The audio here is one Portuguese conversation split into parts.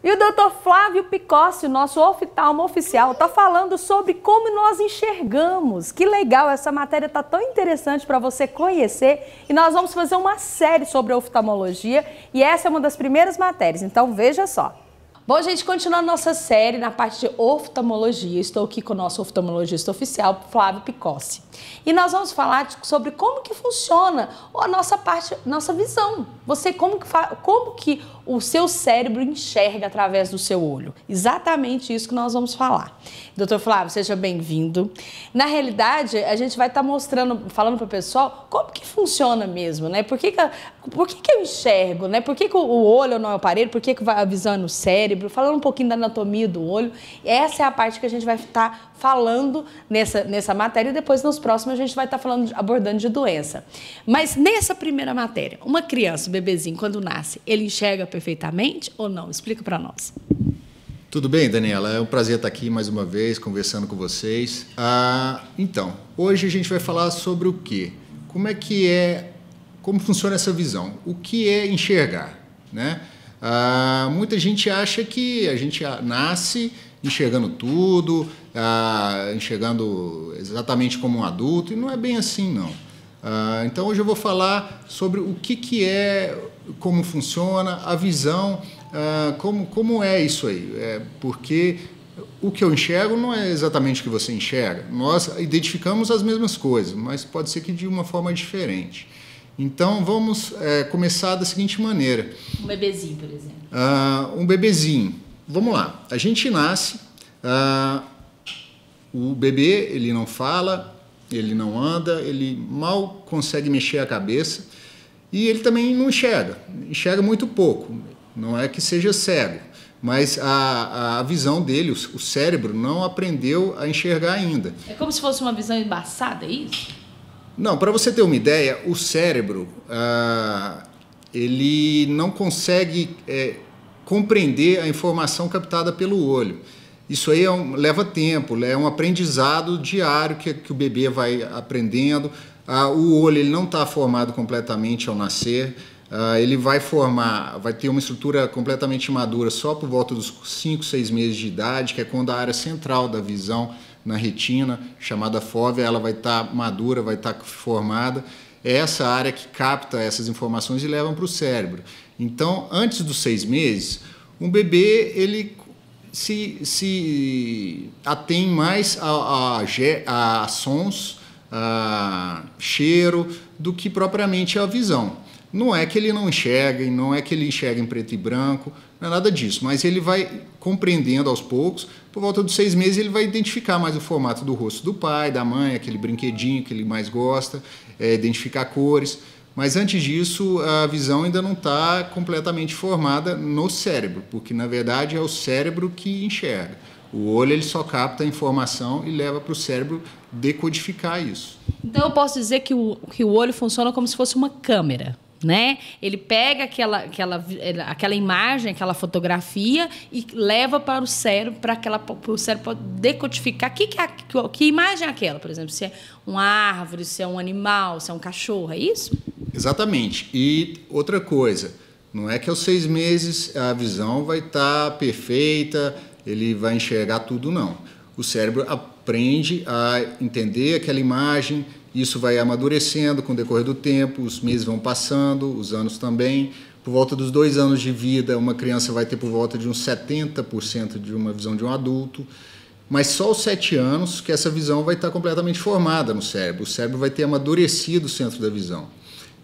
E o Dr. Flávio Picossi, nosso oftalmo oficial, está falando sobre como nós enxergamos. Que legal, essa matéria está tão interessante para você conhecer. E nós vamos fazer uma série sobre oftalmologia e essa é uma das primeiras matérias, então veja só. Bom, gente, continuando nossa série na parte de oftalmologia, estou aqui com o nosso oftalmologista oficial, Flávio Picossi. E nós vamos falar sobre como que funciona a nossa visão. Como que o seu cérebro enxerga através do seu olho. Exatamente isso que nós vamos falar. Doutor Flávio, seja bem-vindo. Na realidade, a gente vai estar falando para o pessoal como que funciona mesmo, né? Por que eu enxergo, né? Por que o olho não é o aparelho? Por que a visão é no cérebro? Falando um pouquinho da anatomia do olho. Essa é a parte que a gente vai estar falando nessa matéria e depois nos próximos a gente vai estar abordando de doença. Mas nessa primeira matéria, uma criança, um bebezinho, quando nasce, ele enxerga perfeitamente ou não? Explica para nós. Tudo bem, Daniela? É um prazer estar aqui mais uma vez, conversando com vocês. Então, hoje a gente vai falar sobre o quê? Como funciona essa visão? O que é enxergar, né? Muita gente acha que a gente nasce enxergando tudo, enxergando exatamente como um adulto, e não é bem assim, não. Então, hoje eu vou falar sobre o que é, como funciona a visão, como é isso aí. Porque o que eu enxergo não é exatamente o que você enxerga. Nós identificamos as mesmas coisas, mas pode ser que de uma forma diferente. Então, vamos começar da seguinte maneira. Um bebezinho, por exemplo. Um bebezinho. Vamos lá. A gente nasce, o bebê ele não fala, ele não anda, ele mal consegue mexer a cabeça e ele também não enxerga muito pouco. Não é que seja cego, mas a visão dele, o cérebro, não aprendeu a enxergar ainda. É como se fosse uma visão embaçada, é isso? Não, para você ter uma ideia, o cérebro ele não consegue compreender a informação captada pelo olho. Isso aí leva tempo, é um aprendizado diário que o bebê vai aprendendo. O olho ele não está formado completamente ao nascer. Ele vai ter uma estrutura completamente madura só por volta dos 5, 6 meses de idade, que é quando a área central da visão na retina, chamada fóvea, ela vai estar madura, vai estar formada. É essa área que capta essas informações e leva para o cérebro. Então, antes dos 6 meses, um bebê ele se atém mais a sons, a cheiro, do que propriamente a visão. Não é que ele não enxerga, não é que ele enxerga em preto e branco, não é nada disso, mas ele vai compreendendo aos poucos. Por volta dos 6 meses ele vai identificar mais o formato do rosto do pai, da mãe, aquele brinquedinho que ele mais gosta, identificar cores. Mas antes disso, a visão ainda não está completamente formada no cérebro, porque na verdade é o cérebro que enxerga. O olho ele só capta a informação e leva para o cérebro decodificar isso. Então eu posso dizer que o olho funciona como se fosse uma câmera, né? Ele pega aquela imagem, aquela fotografia e leva para o cérebro, para o cérebro decodificar que imagem é aquela, por exemplo, se é uma árvore, se é um animal, se é um cachorro, é isso? Exatamente. E outra coisa, não é que aos 6 meses a visão vai estar perfeita, ele vai enxergar tudo, não. O cérebro aprende a entender aquela imagem, isso vai amadurecendo com o decorrer do tempo, os meses vão passando, os anos também. Por volta dos 2 anos de vida, uma criança vai ter por volta de uns 70% de uma visão de um adulto, mas só aos 7 anos que essa visão vai estar completamente formada no cérebro. O cérebro vai ter amadurecido o centro da visão.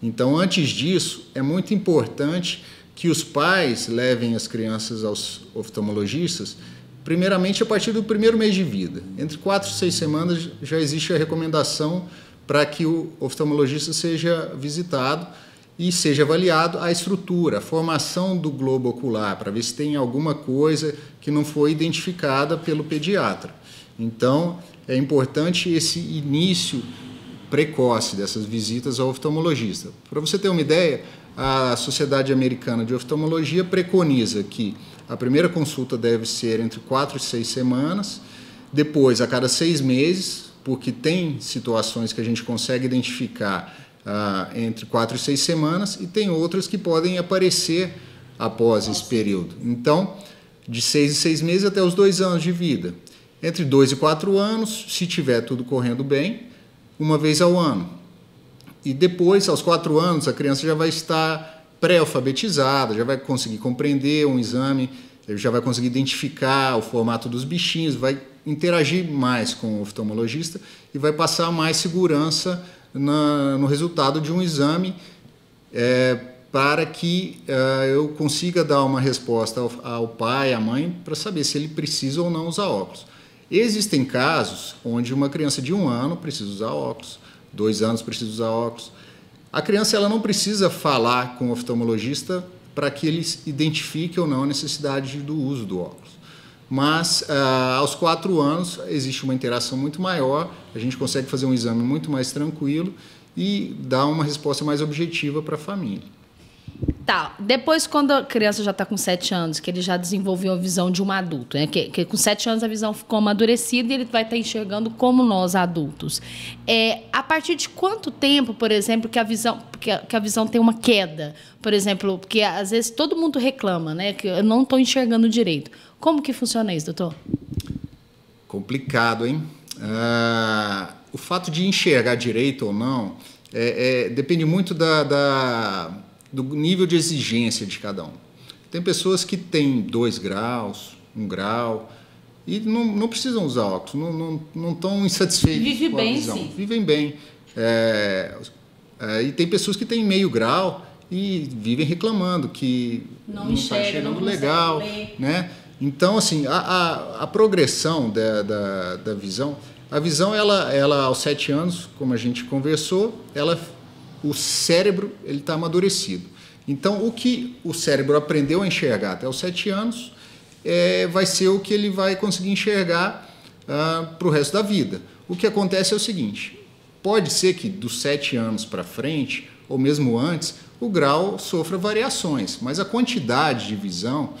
Então, antes disso, é muito importante que os pais levem as crianças aos oftalmologistas, primeiramente a partir do 1º mês de vida. Entre 4 e 6 semanas já existe a recomendação para que o oftalmologista seja visitado e seja avaliado a estrutura, a formação do globo ocular, para ver se tem alguma coisa que não foi identificada pelo pediatra. Então, é importante esse início precoce dessas visitas ao oftalmologista. Para você ter uma ideia, a Sociedade Americana de Oftalmologia preconiza que a primeira consulta deve ser entre 4 e 6 semanas, depois a cada 6 meses, porque tem situações que a gente consegue identificar entre 4 e 6 semanas e tem outras que podem aparecer após esse período. Então, de 6 em 6 meses até os 2 anos de vida. Entre 2 e 4 anos, se tiver tudo correndo bem, uma vez ao ano. E depois, aos 4 anos, a criança já vai estar pré-alfabetizada, já vai conseguir compreender um exame, já vai conseguir identificar o formato dos bichinhos, vai interagir mais com o oftalmologista e vai passar mais segurança no resultado de um exame, para que eu consiga dar uma resposta ao pai, à mãe, para saber se ele precisa ou não usar óculos. Existem casos onde uma criança de 1 ano precisa usar óculos, 2 anos precisa usar óculos. A criança ela não precisa falar com o oftalmologista para que ele identifique ou não a necessidade do uso do óculos. Mas aos 4 anos existe uma interação muito maior, a gente consegue fazer um exame muito mais tranquilo e dar uma resposta mais objetiva para a família. Tá, depois quando a criança já está com 7 anos, que ele já desenvolveu a visão de um adulto, né? Que com 7 anos a visão ficou amadurecida e ele vai estar enxergando como nós adultos. A partir de quanto tempo, por exemplo, que a visão tem uma queda? Por exemplo, porque às vezes todo mundo reclama, né? Que eu não estou enxergando direito. Como que funciona isso, doutor? Complicado, hein? O fato de enxergar direito ou não depende muito do nível de exigência de cada um. Tem pessoas que têm 2 graus, 1 grau, e não precisam usar óculos, não estão insatisfeitos com a visão. Sim. Vivem bem. E tem pessoas que têm meio grau e vivem reclamando que não está enxergando legal, né? Então, assim, a progressão da visão, a visão, ela aos 7 anos, como a gente conversou, o cérebro está amadurecido. Então, o que o cérebro aprendeu a enxergar até os 7 anos vai ser o que ele vai conseguir enxergar para o resto da vida. O que acontece é o seguinte, pode ser que dos 7 anos para frente, ou mesmo antes, o grau sofra variações, mas a quantidade de visão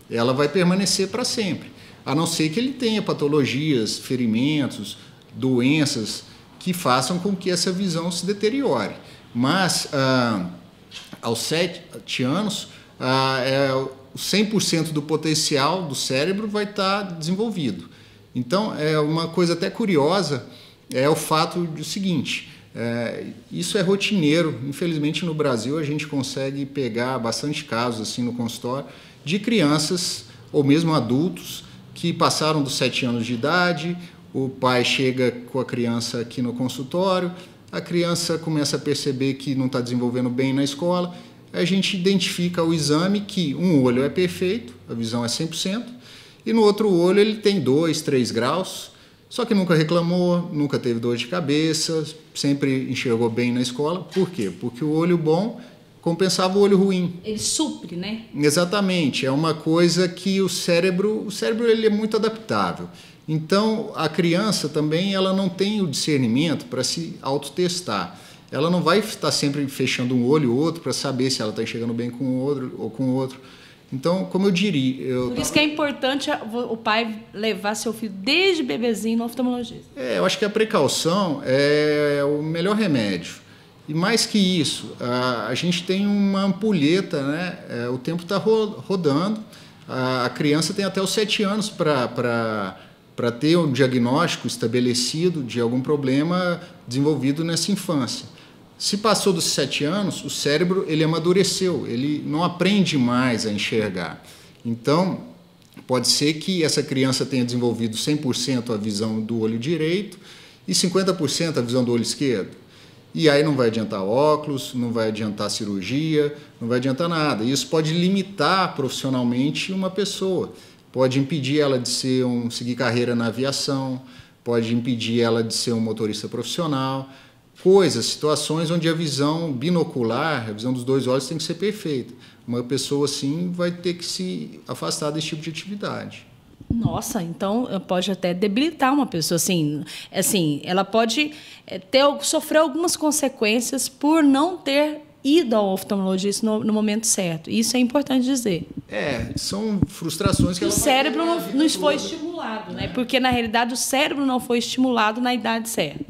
ela vai permanecer para sempre, a não ser que ele tenha patologias, ferimentos, doenças que façam com que essa visão se deteriore. Mas, aos 7 anos, o 100% do potencial do cérebro vai estar desenvolvido. Então, uma coisa até curiosa é o fato do seguinte, isso é rotineiro. Infelizmente, no Brasil, a gente consegue pegar bastante casos assim, no consultório de crianças ou mesmo adultos que passaram dos 7 anos de idade, o pai chega com a criança aqui no consultório, a criança começa a perceber que não está desenvolvendo bem na escola, a gente identifica o exame que um olho é perfeito, a visão é 100%, e no outro olho ele tem 2, 3 graus, só que nunca reclamou, nunca teve dor de cabeça, sempre enxergou bem na escola. Por quê? Porque o olho bom compensava o olho ruim. Ele supre, né? Exatamente, é uma coisa que o cérebro ele é muito adaptável. Então, a criança também ela não tem o discernimento para se autotestar. Ela não vai estar sempre fechando um olho ou outro para saber se ela está enxergando bem com o outro ou com o outro. Então, como eu diria... Por isso que é importante o pai levar seu filho desde bebezinho no oftalmologista. Eu acho que a precaução é o melhor remédio. E mais que isso, a gente tem uma ampulheta, né? O tempo está rodando, a criança tem até os 7 anos para ter um diagnóstico estabelecido de algum problema desenvolvido nessa infância. Se passou dos 7 anos, o cérebro ele amadureceu, ele não aprende mais a enxergar. Então, pode ser que essa criança tenha desenvolvido 100% a visão do olho direito e 50% a visão do olho esquerdo. E aí não vai adiantar óculos, não vai adiantar cirurgia, não vai adiantar nada. Isso pode limitar profissionalmente uma pessoa. Pode impedir ela de seguir carreira na aviação, pode impedir ela de ser um motorista profissional. Situações onde a visão binocular, a visão dos 2 olhos tem que ser perfeita. Uma pessoa assim vai ter que se afastar desse tipo de atividade. Nossa, então pode até debilitar uma pessoa, assim ela pode sofrer algumas consequências por não ter ido ao oftalmologista no momento certo. Isso é importante dizer. São frustrações que o cérebro não foi estimulado, né? Porque na realidade o cérebro não foi estimulado na idade certa.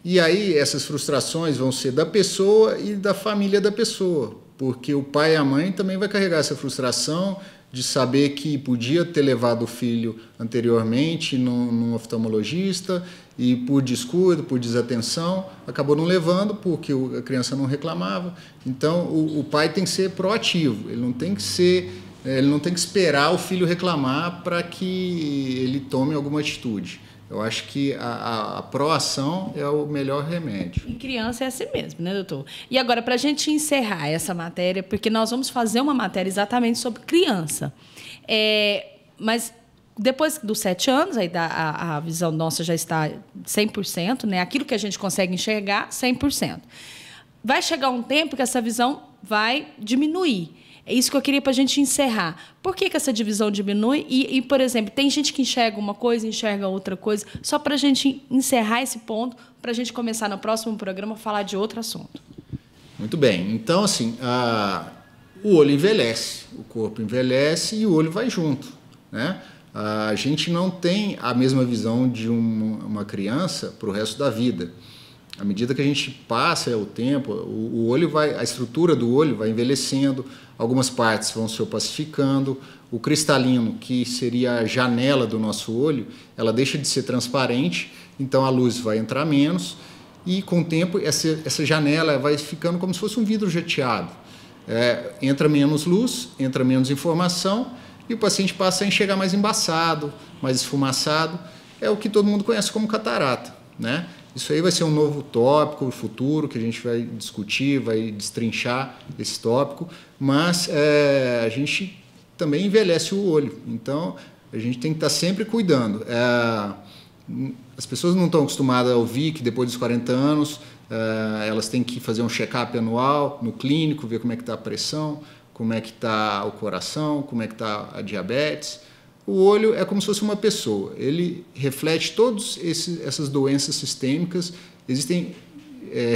E aí essas frustrações vão ser da pessoa e da família da pessoa, porque o pai e a mãe também vai carregar essa frustração de saber que podia ter levado o filho anteriormente num oftalmologista e por descuido, por desatenção, acabou não levando porque a criança não reclamava. Então, o pai tem que ser proativo, ele não tem que esperar o filho reclamar para que ele tome alguma atitude. Eu acho que a proação é o melhor remédio. E criança é assim mesmo, né, doutor? E agora, para a gente encerrar essa matéria, porque nós vamos fazer uma matéria exatamente sobre criança. Mas depois dos 7 anos, aí a visão nossa já está 100%, né? Aquilo que a gente consegue enxergar, 100%. Vai chegar um tempo que essa visão vai diminuir. É isso que eu queria para a gente encerrar. Por que essa divisão diminui? E, por exemplo, tem gente que enxerga uma coisa, enxerga outra coisa. Só para a gente encerrar esse ponto, para a gente começar no próximo programa a falar de outro assunto. Muito bem. Então, assim, o olho envelhece, o corpo envelhece e o olho vai junto, né? A gente não tem a mesma visão de uma criança para o resto da vida. À medida que a gente passa o tempo, o olho a estrutura do olho vai envelhecendo, algumas partes vão se opacificando, o cristalino, que seria a janela do nosso olho, ela deixa de ser transparente, então a luz vai entrar menos e com o tempo essa janela vai ficando como se fosse um vidro jateado. Entra menos luz, entra menos informação e o paciente passa a enxergar mais embaçado, mais esfumaçado. É o que todo mundo conhece como catarata, né? Isso aí vai ser um novo tópico futuro que a gente vai discutir, vai destrinchar esse tópico, mas a gente também envelhece o olho, então a gente tem que estar sempre cuidando. As pessoas não estão acostumadas a ouvir que depois dos 40 anos elas têm que fazer um check-up anual no clínico, ver como é que está a pressão, como é que está o coração, como é que está a diabetes. O olho é como se fosse uma pessoa, ele reflete todas essas doenças sistêmicas, existem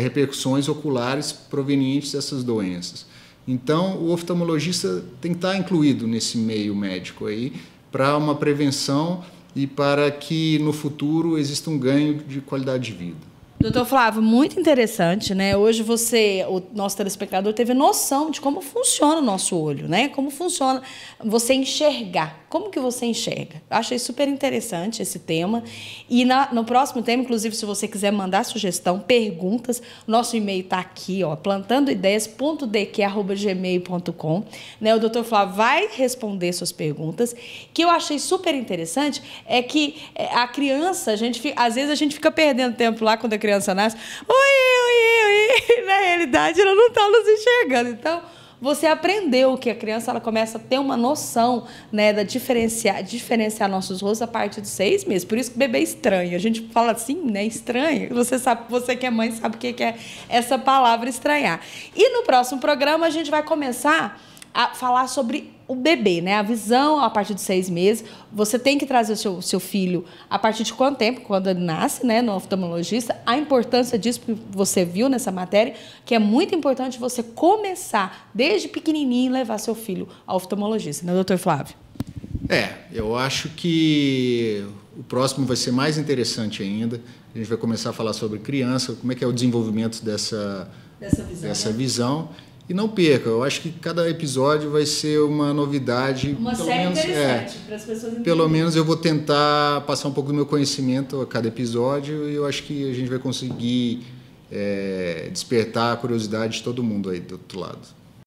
repercussões oculares provenientes dessas doenças. Então, o oftalmologista tem que estar incluído nesse meio médico aí para uma prevenção e para que no futuro exista um ganho de qualidade de vida. Doutor Flávio, muito interessante, né? Hoje o nosso telespectador, teve noção de como funciona o nosso olho, né? Como funciona você enxergar. Como que você enxerga? Eu achei super interessante esse tema. E no próximo tema, inclusive, se você quiser mandar sugestão, perguntas, nosso e-mail está aqui, ó, plantandoideias.dq@gmail.com. Né? O doutor Flávio vai responder suas perguntas. Que eu achei super interessante é que a criança, às vezes a gente fica perdendo tempo lá quando a criança nasce. Oi. Na realidade, ela não está nos enxergando. Então, você aprendeu que a criança ela começa a ter uma noção, né, da diferenciar nossos rostos a partir de 6 meses. Por isso que o bebê é estranho. A gente fala assim, né, estranho. Você que é mãe sabe o que é essa palavra estranhar. E no próximo programa a gente vai começar a falar sobre o bebê, né? A visão a partir de 6 meses. Você tem que trazer o seu filho a partir de quanto tempo? Quando ele nasce, né? No oftalmologista. A importância disso que você viu nessa matéria, que é muito importante você começar desde pequenininho levar seu filho ao oftalmologista, né, doutor Flávio? Eu acho que o próximo vai ser mais interessante ainda. A gente vai começar a falar sobre criança, como é que é o desenvolvimento dessa visão. E não perca, eu acho que cada episódio vai ser uma novidade. Uma série interessante para as pessoas entenderem. Pelo menos eu vou tentar passar um pouco do meu conhecimento a cada episódio e eu acho que a gente vai conseguir despertar a curiosidade de todo mundo aí do outro lado.